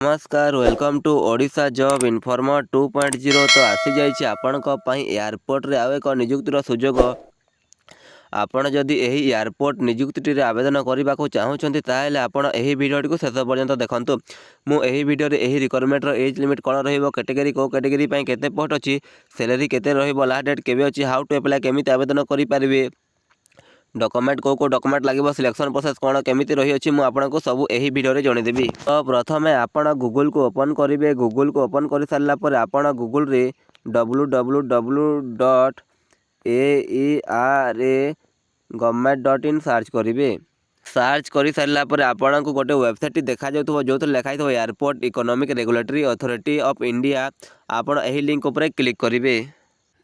नमस्कार welcome to Odisha job informer 2.0 तो आसी जाइए आपण एयरपोर्ट रे आउ एक नियुक्तिर सुजोग। आपण जदि एही एयरपोर्ट नियुक्ति आवेदन करने को चाहूँगी ताहले आपण एही वीडियो को शेष पर्यंत देखंतु। मु एही वीडियो रे एही रिक्वायरमेंट रो एज लिमिट कौन रहिबो, कैटेगरी को कैटेगरी पई केते पोस्ट अछि, सैलरी केते रहिबो, लास्ट डेट केबे अछि, हाउ टू अप्लाई केमिति आवेदन करि पारिबे, डॉक्यूमेंट को डॉक्यूमेंट लगे, सिलेक्शन प्रोसेस कौन केमिति रही अछि मु आपनको सब एही वीडियो रे जणेदेबी। तो प्रथमे आपण गूगल को ओपन करिवे। गूगल को ओपन कर सारा पर आपण गूगल रे www.aera.government.in सर्च करिवे। सर्च कर सारा पर आपण को गोटे वेबसाइट देखा जाउथबो जो लिखाई थो Airport Economic Regulatory Authority of India. आपण एही लिंक ऊपर क्लिक करिवे।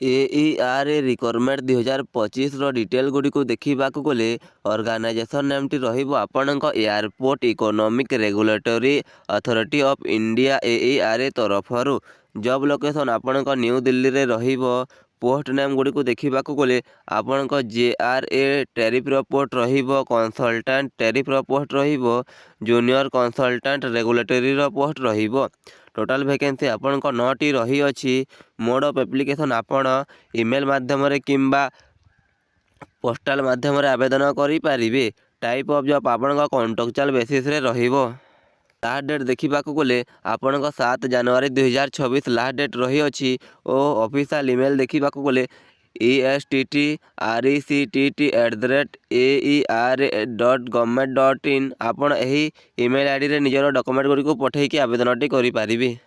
AERA रिक्वायरमेंट 2025 रो डिटेल गुडी को देखा गले ऑर्गेनाइजेशन नेम टी रहिबो आपणक Airport Economic Regulatory Authority of India AERA तरफरु। जॉब लोकेशन आपणक न्यू दिल्ली रे रहिबो। पोस्ट नेम गुडी को देखा गले आपणक JRA टेरिफ पोस्ट रहिबो, कंसल्टेंट टेरिफ पोस्ट रहिबो, जूनियर कंसल्टेंट रेगुलेटरी पोस्ट रहिबो। टोटाल वैकेंसी आपन को 9टी रही अछि। मोड ऑफ एप्लिकेशन आपण ईमेल माध्यम रे किंबा पोस्टल माध्यम रे आवेदन करि पारिबे। टाइप ऑफ जॉब आपण को कॉन्ट्रैक्चुअल बेसिस रे रहिबो। लास्ट डेट देखा गले आपण को 7 जनवरी 2026 लास्ट डेट रही अछि। ओ ऑफिशियल ईमेल देखा गले estrectti@aera.government.in आपण एही ईमेल आईडी रे निजर डॉक्यूमेंट गुडी को पठै कि आवेदनटी करि पारिबे।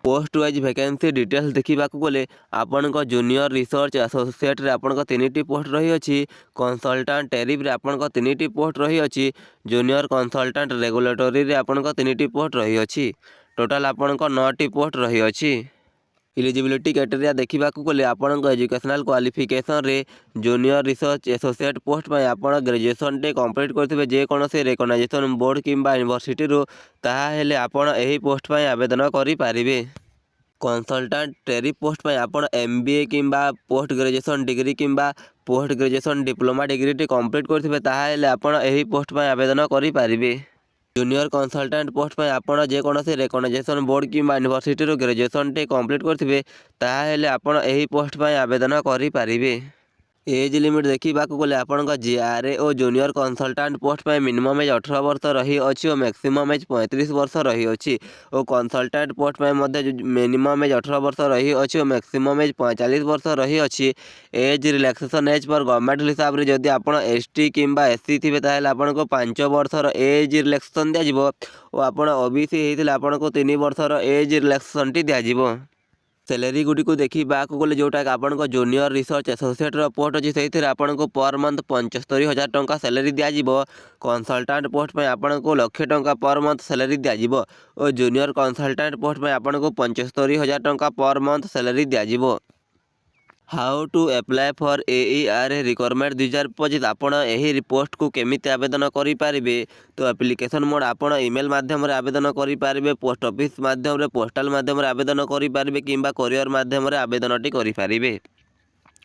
पोस्ट वाइज वैकेंसी डिटेल्स देखा गले आपण को जूनियर रिसर्च एसोसिएट रे आपण को 3टी पोस्ट रही अछि। कंसल्टेंट टेरिफ रे आपण को 3टी पोस्ट रही अछि। जूनियर कंसल्टेंट रेगुलेटरी रे आपण को 3टी पोस्ट रही अछि। टोटाल आपण को 9टी पोस्ट रही अछि। एलिजिबिलिटी क्राइटेरिया देखा गले आपण को एजुकेशनल क्वालिफिकेशन रे जूनियर रिसर्च एसोसिएट पोस्ट में आपण ग्रेजुएशन टे कंप्लीट करथिबे जे कोनोसी रिकॉग्नाइजेशन बोर्ड किंबा यूनिवर्सिटी रो, ताहा हेले आपण एही पोस्ट में आवेदन करि पारिबे। कंसल्टेंट टेरिफ पोस्ट में आपण MBA किंबा पोस्ट ग्रेजुएशन डिग्री किंबा पोस्ट ग्रेजुएशन डिप्लोमा डिग्री टे कंप्लीट करथिबे, ताहा हेले आपण एही पोस्ट में आवेदन करि पारिबे। जूनियर कंसल्टेंट पोस्ट में आपण जे कोनोसी रिकॉग्नाइजेशन बोर्ड किंबा यूनिवर्सिटी रो ग्रेजुएशन टे कंप्लीट करथिबे, ताहा हेले आपण एही पोस्ट में आवेदन करि पारिबे। एज लिमिट देखा गले आपण JRA और जूनियर कंसल्टेंट पोस्ट में मिनिमम एज 18 वर्ष रही अछि और मैक्सिमम एज 35 वर्ष रही अछि। और कंसल्टेंट पोस्ट में मध्य मिनिमम एज 18 वर्ष रही अछि और मैक्सिमम एज 45 वर्ष रही अछि। Age relaxation as per government हिसाब रे जदि आपण ST किंबा SC थिबे ताहेले आपण को 5 वर्षर एज रिलैक्सेशन दिया जिवो और आपण OBC हेतिले आपण को 3 वर्षर एज रिलैक्सेशन टी दिया जिवो। सैलरी गुडी को देखा गले जोटा आपण को जूनियर रिसर्च एसोसिएट पोस्ट अच्छी से आपन को पर मंथ 75,000 टंका सैलरी दिज्व। कंसल्टेंट पोस्ट में आपन को 1,00,000 टंका पर मंथ सैलरी दिज्व और जूनियर कंसल्टेंट पोस्ट में आपन को 75,000 टंका पर मंथ सैलरी दिज्व। How to apply for AERA requirement 2025 आपण एही पोस्ट को केमिति आवेदन करि पारिबे। तो एप्लिकेशन मोड आपण ईमेल माध्यम रे आवेदन करि पारिबे, पोस्ट ऑफिस माध्यम रे, पोस्टल माध्यम रे आवेदन करि पारिबे किंबा कोरियर माध्यम रे आवेदनटी करि पारिबे।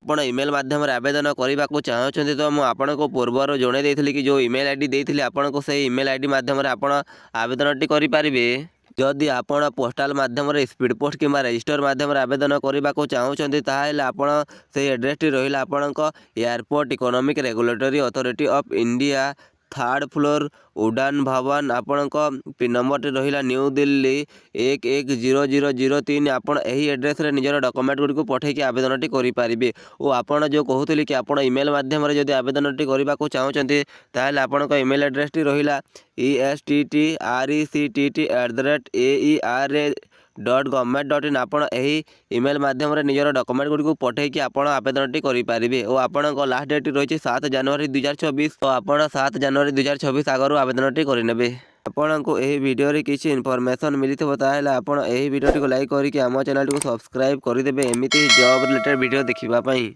आपण ईमेल माध्यम रे आवेदन करबा को चाहछन्ती तो मु आपण को पूर्वर जणे देथिली कि जो ईमेल आईडी देथिली आपण को से ईमेल आईडी माध्यम रे आपण आवेदनटी करि पारिबे। जदि आपण पोस्टल माध्यम रे स्पीड पोस्ट किंबा रजिस्टर माध्यम रे आवेदन करबा को चाहछन्ती ताहेले आपण से एड्रेस टी रहिला आपण को airport Economic Regulatory Authority of India, 3rd floor उड़ान भवन, आपण को पिन नंबर टी रहिला न्यू दिल्ली 110003। आपण एही एड्रेस रे निजर डॉक्यूमेंट गुडी को पठै कि आवेदनटी करि पारिबे। ओ आपण जो कहउतली कि आपण ईमेल माध्यम रे जदि आवेदनटी करबा को चाहछन्ती ताहेले आपण को ईमेल एड्रेस टी रहिला estrectti@aera.government.in। आपण एही ईमेल माध्यम रे निजर डॉक्यूमेंट गुडी को पठै कि आपण आवेदनटी करि पारिबे। ओ आपण को लास्ट डेट रहिछि 7 जनवरी 2024। तो आपण 7 जनवरी 2024 आगरु आवेदनटी करि नेबे। आपण को एही वीडियो रे किछि इन्फॉर्मेशन मिलिथबो ताहेले आपण एही वीडियो टी को लाइक करि कि हमर चैनल टी को सब्सक्राइब करि देबे एमिति जॉब रिलेटेड वीडियो देखिबा पई।